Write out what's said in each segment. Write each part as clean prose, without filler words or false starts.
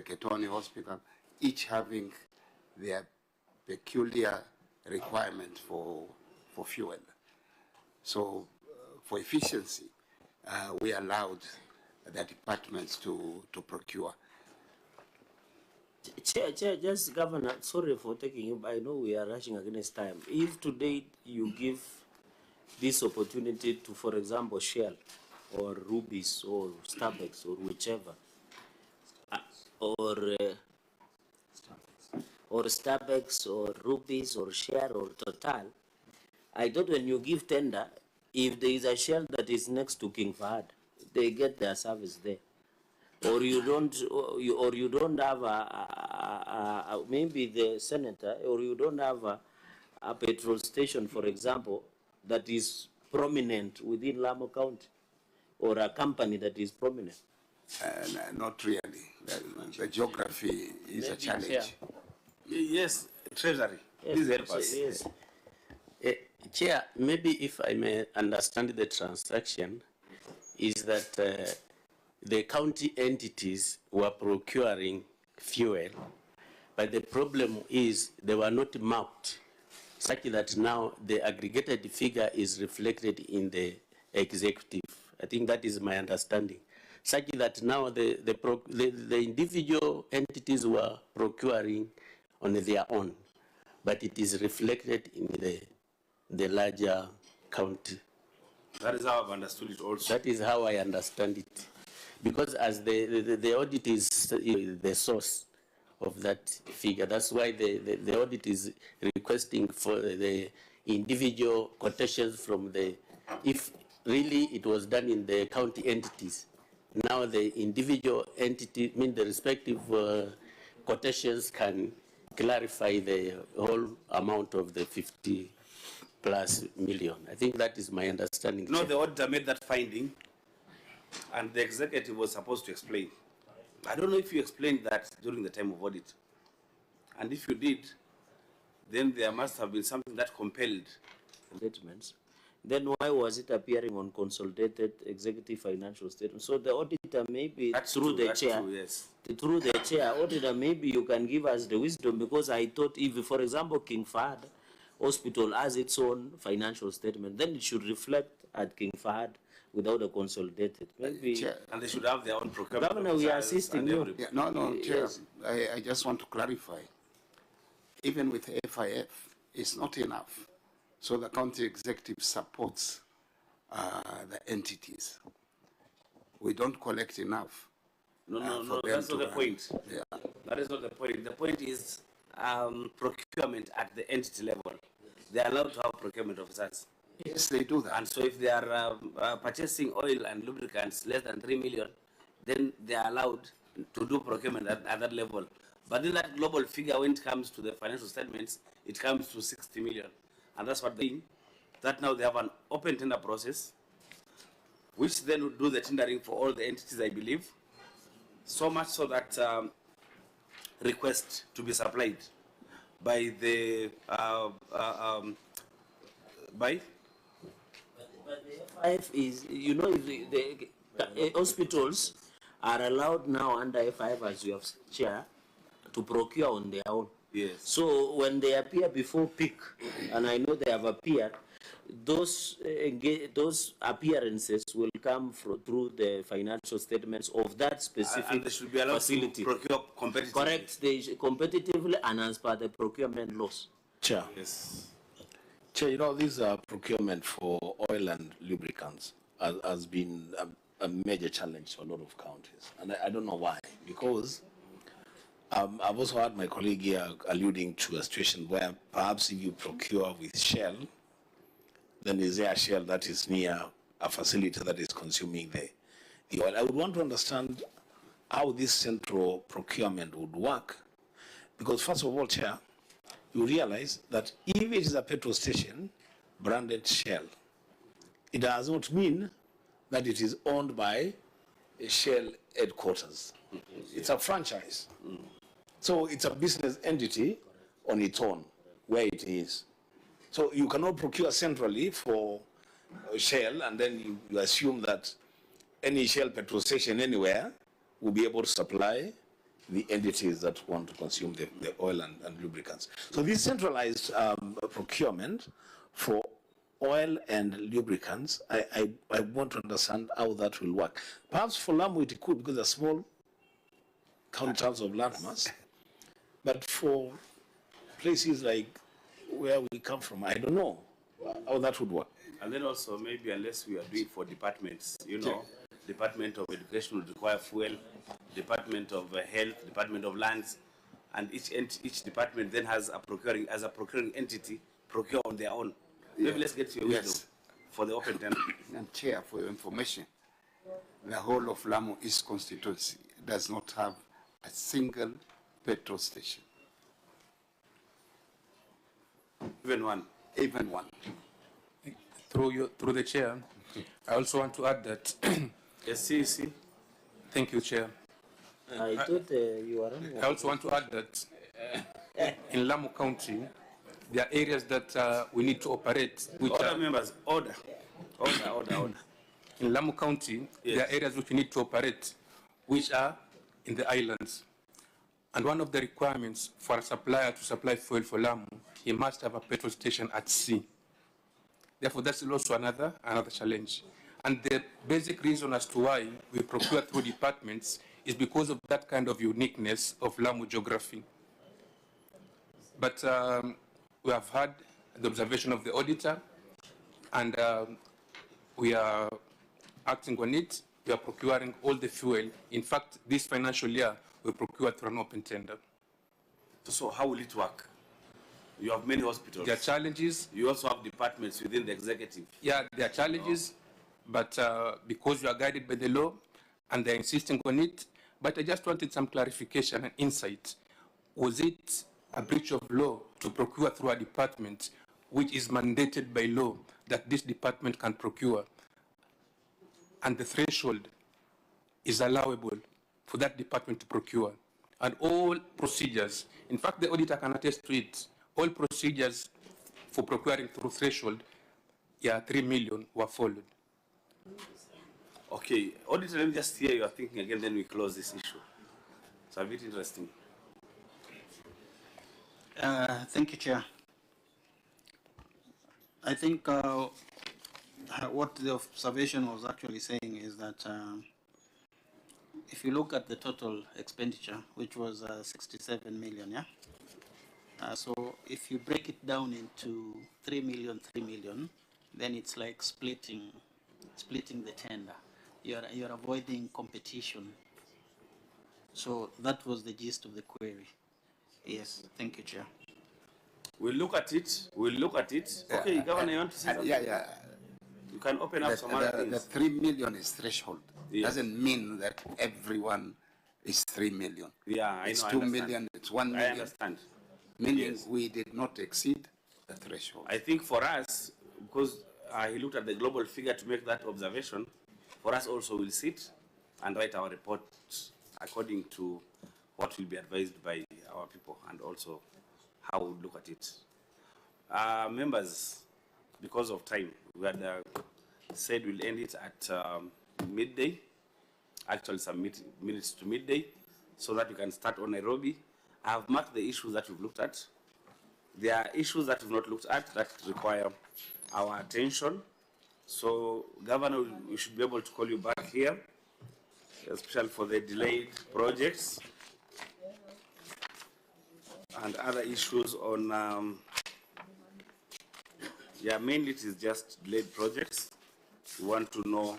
Ketone Hospital, each having their peculiar requirement for fuel. So for efficiency, we allowed the departments to procure. Chair, just Governor, sorry for taking you, but I know we are rushing against time. If today you give this opportunity to, for example, Shell or Ruby's or Starbucks or whichever, or Starbucks or Ruby's or Shell or Total, I thought when you give tender, if there is a Shell that is next to King Fahd, they get their service there. Or you don't have maybe the senator, or you don't have a petrol station, for example, that is prominent within Lamu County, or a company that is prominent. Not really. The geography is maybe a challenge. Chair. Yes, Treasury. Yes, please help us. Yes. Chair, maybe if I may understand the transaction, is that the county entities were procuring fuel, but the problem is they were not marked, such that now the aggregated figure is reflected in the executive. I think that is my understanding. Such that now the individual entities were procuring on their own, but it is reflected in the larger county. That is how I've understood it also. That is how I understand it. Because as the audit is the source of that figure, that's why the audit is requesting for the individual quotations from if really it was done in the county entities, now the individual entity, the respective quotations can clarify the whole amount of the 50+ million. I think that is my understanding. No, the auditor made that finding, and the executive was supposed to explain. I don't know if you explained that during the time of audit. And if you did, then there must have been something that compelled statements. Then why was it appearing on consolidated executive financial statements? So the auditor, maybe through the chair, through the chair, auditor, maybe you can give us the wisdom, because I thought if, for example, King Fahd Hospital has its own financial statement, then it should reflect at King Fahd without a consolidated. Maybe. And they should have their own procurement. Governor, we are assisting you. Yeah, no, Chair, yes. I just want to clarify. Even with FIF, it's not enough. So the county executive supports the entities. We don't collect enough. No, that's not the point. Yeah. That is not the point. The point is procurement at the entity level. They are allowed to have procurement officers. Yes, they do that. And so if they are purchasing oil and lubricants less than 3 million, then they are allowed to do procurement at that level. But in that global figure, when it comes to the financial statements, it comes to 60 million. And that's what they mean. That now they have an open tender process, which then will do the tendering for all the entities, I believe. So much so that request to be supplied by the But the FIF is, you know, the hospitals are allowed now under FIF, as you have said, to procure on their own. Yes. So when they appear before peak, and I know they have appeared, those appearances will come through the financial statements of that specific and they should be allowed facility. To procure competitively. Correct, they competitively and as per the procurement laws. Chair. Yes. Chair, you know, this procurement for oil and lubricants has been a major challenge for a lot of counties. And I don't know why, because I've also heard my colleague here alluding to a situation where perhaps if you procure with Shell, then is there a Shell that is near a facility that is consuming the oil? I would want to understand how this central procurement would work, because first of all, Chair, you realize that if it is a petrol station branded Shell, it does not mean that it is owned by a Shell headquarters. It's a franchise. So it's a business entity on its own, where it is. So you cannot procure centrally for Shell, and then you assume that any Shell petrol station anywhere will be able to supply the entities that want to consume the oil and lubricants. So this centralized procurement for oil and lubricants, I want to understand how that will work. Perhaps for Lamu it could, because they're small count in terms of land mass. But for places like where we come from, I don't know how that would work. And then also maybe unless we are doing for departments, you know, Department of Education would require fuel, Department of Health, Department of Lands, and each department then has a procuring entity procure on their own. Maybe let's get your wisdom for the open tender. And Chair, for your information, the whole of Lamu East constituency does not have a single petrol station. Even one. Even one. Through the chair, I also want to add that. Yes, see. Thank you, Chair. I thought you were on. I also want to add that in Lamu County, there are areas that we need to operate. Which Order, members, order. In Lamu County, there are areas which we need to operate, which are in the islands. And one of the requirements for a supplier to supply fuel for Lamu, he must have a petrol station at sea. Therefore, that's also another challenge. And the basic reason as to why we procure through departments is because of that kind of uniqueness of Lamu geography. But we have had the observation of the auditor, and we are acting on it. We are procuring all the fuel. In fact, this financial year, we procured through an open tender. So how will it work? You have many hospitals. There are challenges. You also have departments within the executive. Yeah, there are challenges, but because we are guided by the law and they're insisting on it, but I just wanted some clarification and insight. Was it a breach of law to procure through a department which is mandated by law that this department can procure, and the threshold is allowable for that department to procure, and all procedures, in fact the auditor can attest to it, all procedures for procuring through threshold, 3 million were followed. Okay, auditor, let me just hear your thinking again, then we close this issue. It's a bit interesting. Thank you, Chair. I think what the observation was actually saying is that if you look at the total expenditure, which was 67 million, yeah? So if you break it down into 3 million, then it's like splitting the tender. You're avoiding competition. So that was the gist of the query. Yes, thank you, Chair. We'll look at it. Okay, Governor, you want to say something? Yeah. You can open up some other things. The 3 million is threshold. Yes. Doesn't mean that everyone is 3 million. Yeah, I know. It's I 2 understand. million, it's 1 million. I understand. Meaning we did not exceed the threshold. I think for us, because he looked at the global figure to make that observation, for us also we'll sit and write our report according to what will be advised by our people and also how we look at it. Members, because of time, we had said we'll end it at midday, actually some minutes to midday, so that we can start on Nairobi. I have marked the issues that we've looked at. There are issues that we've not looked at that require our attention. So, Governor, we should be able to call you back here, especially for the delayed projects and other issues on, mainly it is just delayed projects. We want to know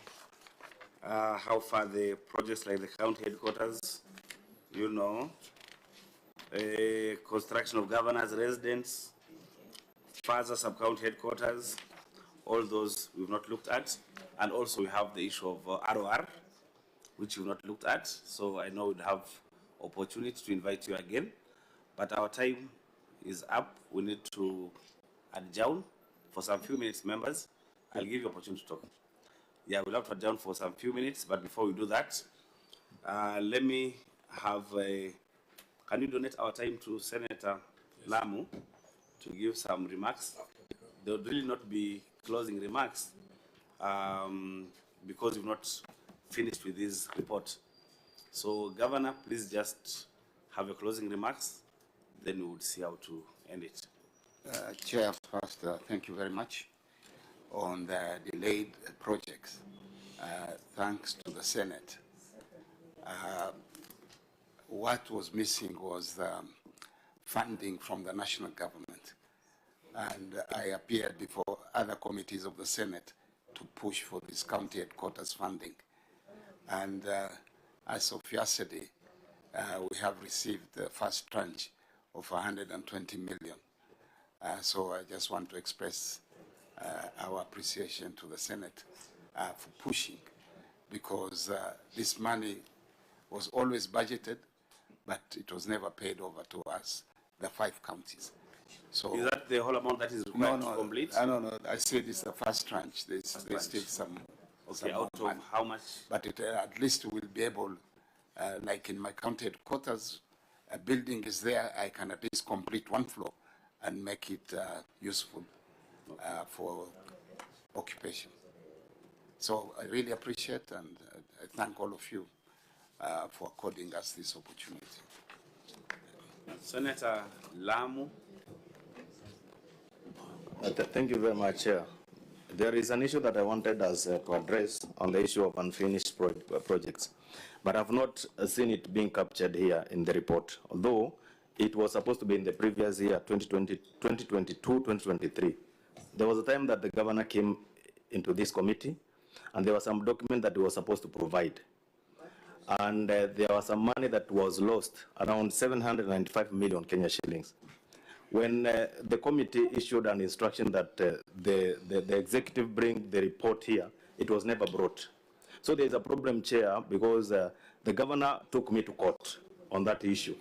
how far the projects like the county headquarters, construction of governor's residence, further sub-county headquarters, all those we've not looked at. And also we have the issue of ROR, which we've not looked at. So I know we'd have opportunity to invite you again. But our time is up. We need to adjourn for some few minutes, members. I'll give you opportunity to talk. Yeah, we'll have to adjourn for some few minutes, but before we do that, let me have can you donate our time to Senator Lamu to give some remarks? There will really not be closing remarks because we've not finished with this report. So, Governor, please just have your closing remarks, then we would see how to end it. Chair, first, thank you very much on the delayed projects. Thanks to the Senate. What was missing was the funding from the national government. And I appeared before other committees of the Senate to push for this county headquarters funding. And as of yesterday, we have received the first tranche of 120 million. So I just want to express our appreciation to the Senate for pushing, because this money was always budgeted, but it was never paid over to us, the 5 counties. So is that the whole amount that is required to complete? No, I said it's the first tranche. There's still some. Okay, out of how much? But at least we'll be able, like in my county headquarters, a building is there, I can at least complete 1 floor and make it useful for occupation. So I really appreciate and I thank all of you for according us this opportunity. Senator Lamu. Thank you very much, Chair. There is an issue that I wanted us to address on the issue of unfinished projects, but I've not seen it being captured here in the report, although it was supposed to be in the previous year, 2022, 2023. There was a time that the governor came into this committee, and there was some document that he was supposed to provide. And there was some money that was lost, around 795 million Kenya shillings. When the committee issued an instruction that the executive bring the report here, it was never brought. So there's a problem, Chair, because the governor took me to court on that issue.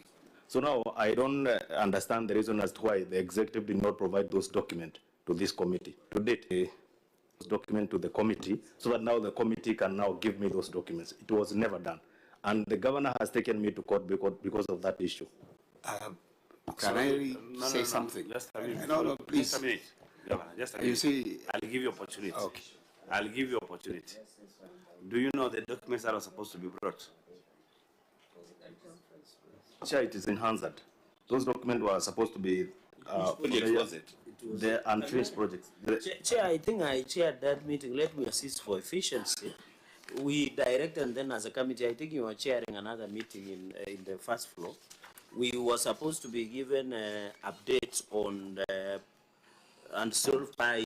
So now I don't understand the reason as to why the executive did not provide those documents to this committee. To date, those documents to the committee, so that now the committee can now give me those documents. It was never done. And the governor has taken me to court because of that issue. Can I say something? Just a minute. No, please. Just a minute. Just a minute. You see, I'll give you opportunity. Okay. I'll give you opportunity. Do you know the documents that are supposed to be brought? Chair, it is in Hansard. Those documents were supposed to be the unfinished projects. Chair, I think I chaired that meeting. Let me assist for efficiency. We direct, and then as a committee, I think you were chairing another meeting in the first floor. We were supposed to be given updates on the unsolved pipe